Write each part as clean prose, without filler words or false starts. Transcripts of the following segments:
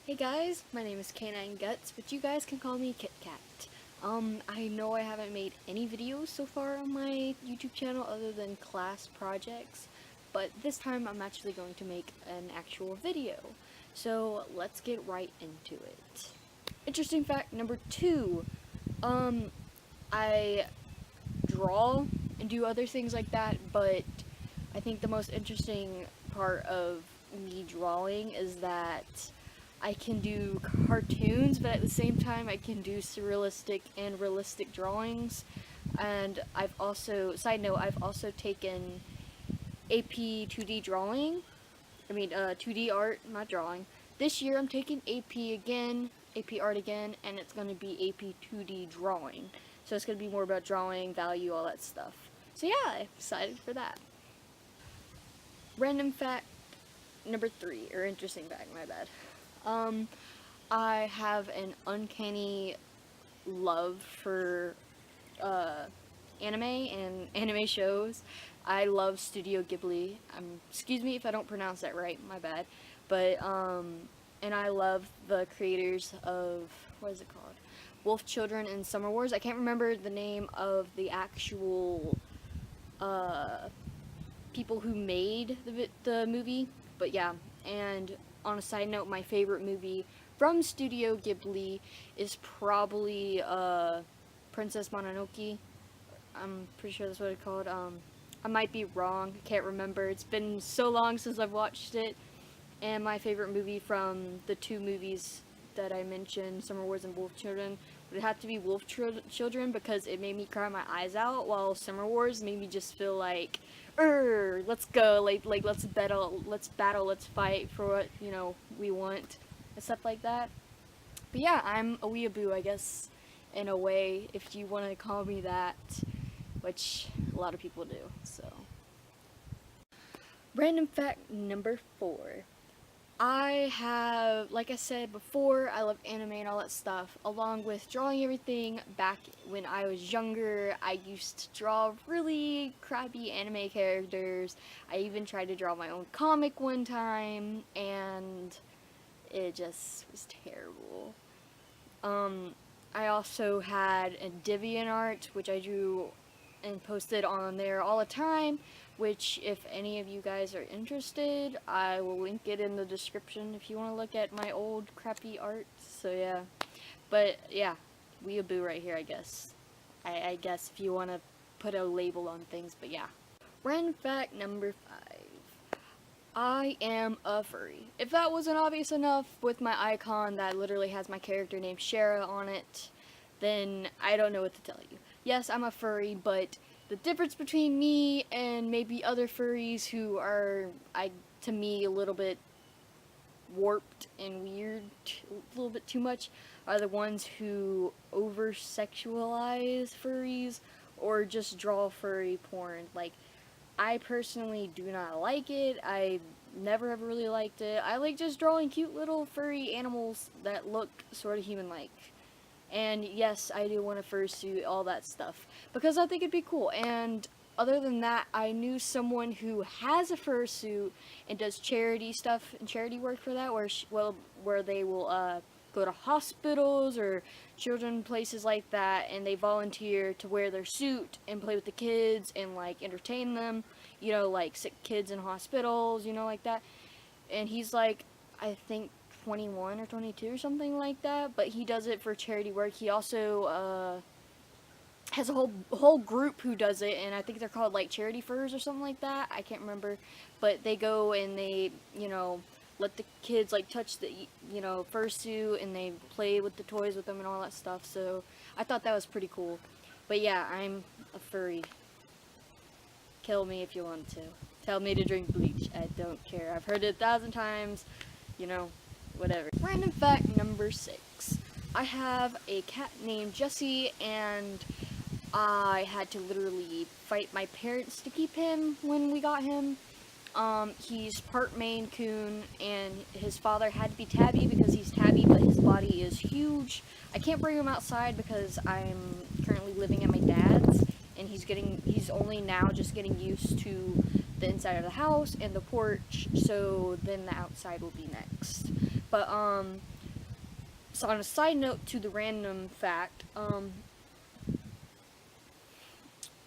Hey guys, my name is Canine Guts, but you guys can call me Kit Kat. I know I haven't made any videos so far on my YouTube channel other than class projects, but this time I'm actually going to make an actual video. So let's get right into it. Interesting fact number 2, I draw and do other things like that, but I think the most interesting part of me drawing is that I can do cartoons, but at the same time I can do surrealistic and realistic drawings. And I've also, side note, I've also taken AP 2D drawing, 2D art, not drawing. This year I'm taking AP again, AP art again, and it's going to be AP 2D drawing. So it's going to be more about drawing, value, all that stuff. So yeah, I'm excited for that. Random fact number 3, or interesting fact, my bad. I have an uncanny love for anime and anime shows. I love Studio Ghibli. Excuse me if I don't pronounce that right, my bad. But and I love the creators of, what is it called? Wolf Children and Summer Wars. I can't remember the name of the actual people who made the movie, but yeah. And on a side note, my favorite movie from Studio Ghibli is probably Princess Mononoke. I'm pretty sure that's what it's called. I might be wrong, I can't remember. It's been so long since I've watched it. And my favorite movie from the two movies that I mentioned, Summer Wars and Wolf Children, would have to be Wolf Children because it made me cry my eyes out, while Summer Wars made me just feel like, let's go, like let's battle, let's fight for what, we want, and stuff like that. But yeah, I'm a weeaboo, I guess, in a way, if you want to call me that, which a lot of people do, so. Random fact number 4. I have, like I said before, I love anime and all that stuff. Along with drawing everything, back when I was younger, I used to draw really crappy anime characters. I even tried to draw my own comic one time, and it just was terrible. I also had a DeviantArt, which I drew and posted on there all the time, which if any of you guys are interested, I will link it in the description if you want to look at my old crappy art. So yeah, but yeah, weeaboo right here, I guess. I guess if you want to put a label on things, but yeah. Random fact number 5. I am a furry. If that wasn't obvious enough with my icon that literally has my character named Shara on it, then I don't know what to tell you. Yes, I'm a furry, but the difference between me and maybe other furries who are, to me, a little bit warped and weird, a little bit too much, are the ones who over-sexualize furries or just draw furry porn. Like, I personally do not like it. I never ever really liked it. I like just drawing cute little furry animals that look sort of human-like. And yes, I do want a fursuit, all that stuff, because I think it'd be cool. And other than that, I knew someone who has a fursuit and does charity stuff and charity work for that, where they will go to hospitals or children places like that, and they volunteer to wear their suit and play with the kids and like entertain them, like sick kids in hospitals, like that. And he's like, I think 21 or 22 or something like that, but he does it for charity work. He also has a whole group who does it, and I think they're called like charity furs or something like that. I can't remember, but they go and they let the kids like touch the fursuit, and they play with the toys with them and all that stuff. So I thought that was pretty cool. But yeah, I'm a furry. Kill me if you want to. Tell me to drink bleach. I don't care. I've heard it 1,000 times. Whatever. Random fact number 6. I have a cat named Jesse, and I had to literally fight my parents to keep him when we got him. He's part Maine Coon, and his father had to be tabby because he's tabby, but his body is huge. I can't bring him outside because I'm currently living at my dad's, and he's only now just getting used to the inside of the house and the porch, so then the outside will be next. But So on a side note to the random fact,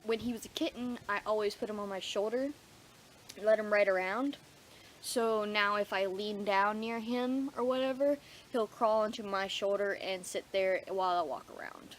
when he was a kitten, I always put him on my shoulder, let him ride around. So now if I lean down near him or whatever, he'll crawl onto my shoulder and sit there while I walk around.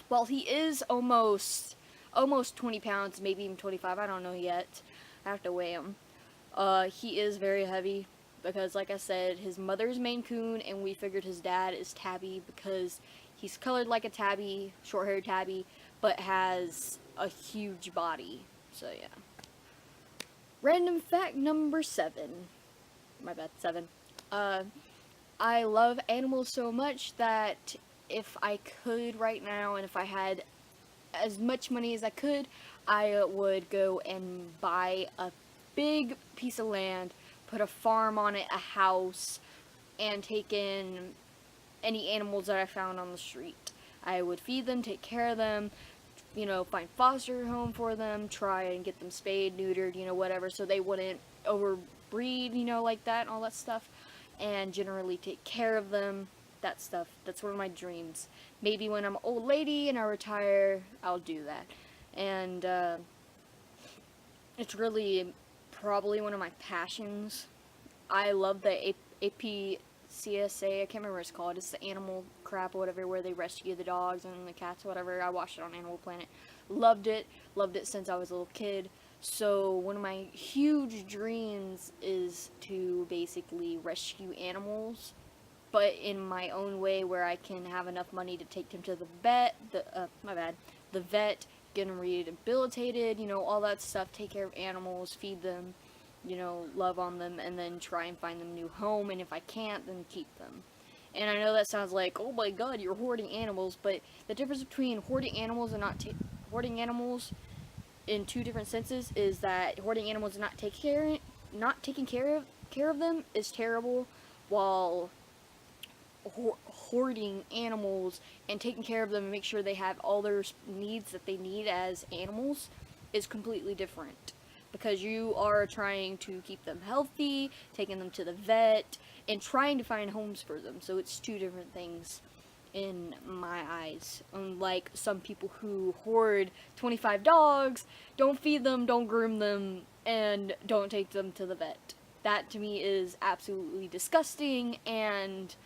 Well, he is almost 20 pounds, maybe even 25, I don't know yet. I have to weigh him. He is very heavy because, like I said, his mother's Maine Coon, and we figured his dad is tabby because he's colored like a tabby, short-haired tabby, but has a huge body. So, yeah. Random fact number 7. My bad, 7. I love animals so much that if I could right now, and if I had as much money as I could, I would go and buy a big piece of land, put a farm on it, a house, and take in any animals that I found on the street. I would feed them, take care of them, find foster home for them, try and get them spayed, neutered, whatever, so they wouldn't overbreed, like that and all that stuff, and generally take care of them, that stuff. That's one of my dreams. Maybe when I'm an old lady and I retire, I'll do that. And it's really probably one of my passions. I love the APCSA, I can't remember what it's called. It's the animal crap or whatever, where they rescue the dogs and the cats or whatever. I watched it on Animal Planet. Loved it since I was a little kid. So one of my huge dreams is to basically rescue animals, but in my own way, where I can have enough money to take them to the vet, the vet, get them rehabilitated, all that stuff, take care of animals, feed them, love on them, and then try and find them a new home, and if I can't, then keep them. And I know that sounds like, oh my god, you're hoarding animals, but the difference between hoarding animals and not hoarding animals in two different senses is that hoarding animals and not taking care of them is terrible, while hoarding animals and taking care of them and make sure they have all their needs that they need as animals is completely different, because you are trying to keep them healthy, taking them to the vet, and trying to find homes for them. So it's two different things in my eyes. Unlike some people who hoard 25 dogs, don't feed them, don't groom them, and don't take them to the vet. That to me is absolutely disgusting, and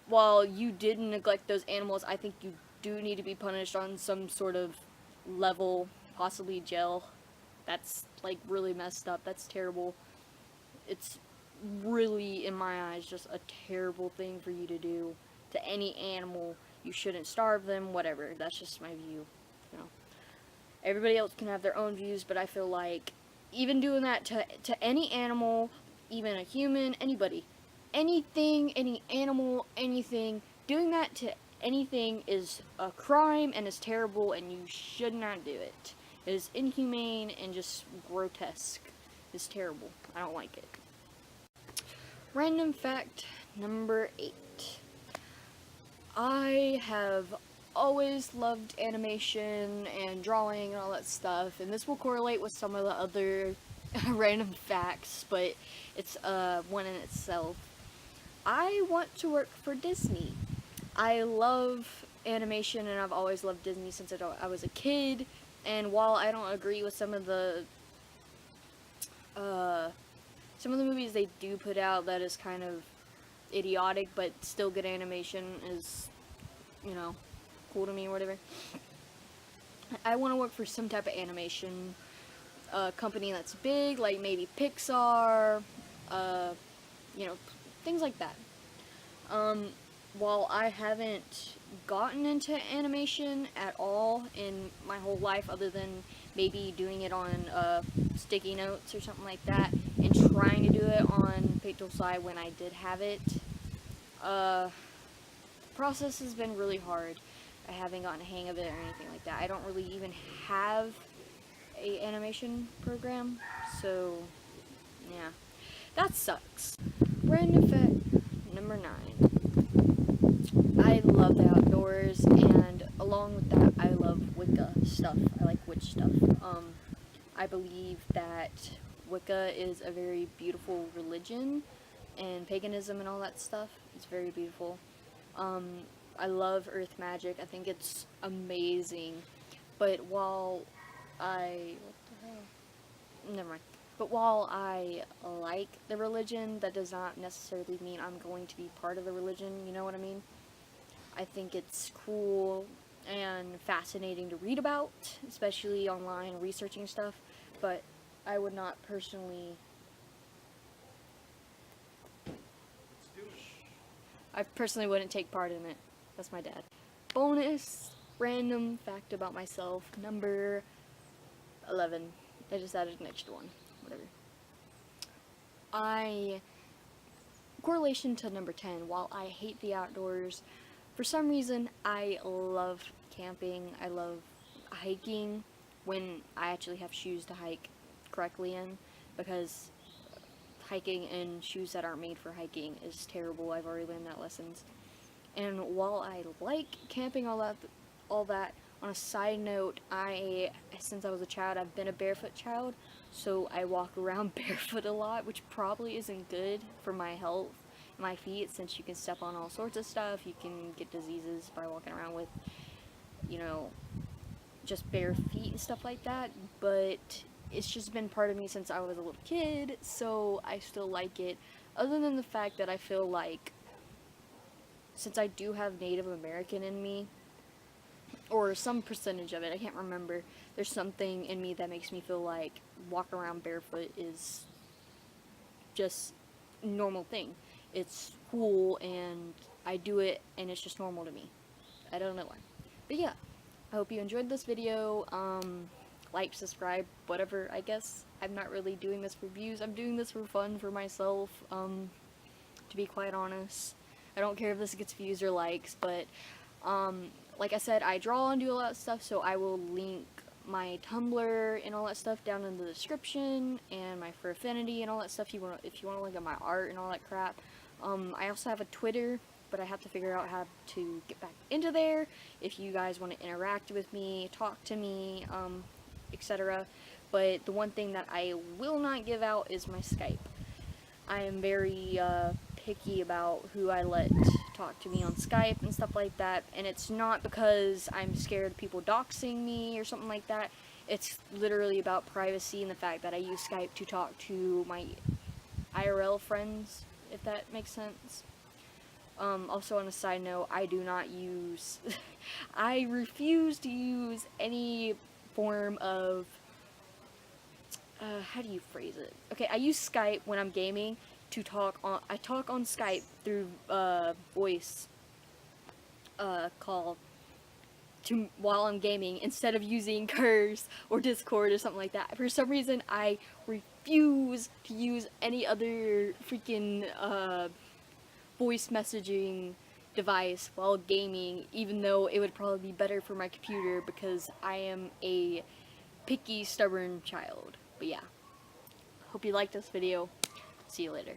while you did neglect those animals, I think you do need to be punished on some sort of level, possibly jail. That's, really messed up. That's terrible. It's really, in my eyes, just a terrible thing for you to do to any animal. You shouldn't starve them, whatever. That's just my view. Everybody else can have their own views, but I feel like even doing that to any animal, even a human, anybody, anything, any animal, anything, doing that to anything is a crime and is terrible, and you should not do it. It is inhumane and just grotesque. It's terrible. I don't like it. Random fact number 8. I have always loved animation and drawing and all that stuff, and this will correlate with some of the other random facts, but it's one in itself. I want to work for Disney. I love animation, and I've always loved Disney since I was a kid, and while I don't agree with some of the movies they do put out that is kind of idiotic, but still good animation is, cool to me or whatever. I want to work for some type of animation company that's big, like maybe Pixar, things like that. While I haven't gotten into animation at all in my whole life, other than maybe doing it on sticky notes or something like that, and trying to do it on Pictosi when I did have it, the process has been really hard. I haven't gotten a hang of it or anything like that. I don't really even have a animation program, so yeah, that sucks. Random fact number 9. I love the outdoors, and along with that, I love Wicca stuff. I like witch stuff. I believe that Wicca is a very beautiful religion, and paganism and all that stuff is very beautiful. I love earth magic. I think it's amazing. But while I... what the hell? Never mind. But while I like the religion, that does not necessarily mean I'm going to be part of the religion, you know what I mean? I think it's cool and fascinating to read about, especially online researching stuff, but I would not personally... I personally wouldn't take part in it. That's my dad. Bonus random fact about myself, number 11. I just added an extra one. Whatever. Correlation to number 10, while I hate the outdoors, for some reason I love camping. I love hiking when I actually have shoes to hike correctly in, because hiking in shoes that aren't made for hiking is terrible. I've already learned that lessons. And while I like camping, all that, on a side note, since I was a child, I've been a barefoot child, so I walk around barefoot a lot, which probably isn't good for my health, my feet, since you can step on all sorts of stuff. You can get diseases by walking around with, you know, just bare feet and stuff like that, but it's just been part of me since I was a little kid, so I still like it, other than the fact that I feel like, since I do have Native American in me, or some percentage of it, I can't remember, there's something in me that makes me feel like walking around barefoot is just a normal thing. It's cool, and I do it, and it's just normal to me. I don't know why. But yeah, I hope you enjoyed this video. Like, subscribe, whatever, I guess. I'm not really doing this for views. I'm doing this for fun for myself, to be quite honest. I don't care if this gets views or likes, but, like I said, I draw and do all that stuff, so I will link my Tumblr and all that stuff down in the description, and my Fur Affinity and all that stuff if you want to look at my art and all that crap. I also have a Twitter, but I have to figure out how to get back into there if you guys want to interact with me, talk to me, etc. But the one thing that I will not give out is my Skype. I am very picky about who I let talk to me on Skype and stuff like that, and it's not because I'm scared of people doxing me or something like that. It's literally about privacy and the fact that I use Skype to talk to my IRL friends, if that makes sense. Also, on a side note, I do not use I refuse to use any form of how do you phrase it? Okay, I use Skype when I'm gaming to talk on. I talk on Skype through voice call while I'm gaming, instead of using Curse or Discord or something like that. For some reason, I refuse to use any other freaking voice messaging device while gaming, even though it would probably be better for my computer, because I am a picky, stubborn child. But yeah, hope you liked this video. See you later.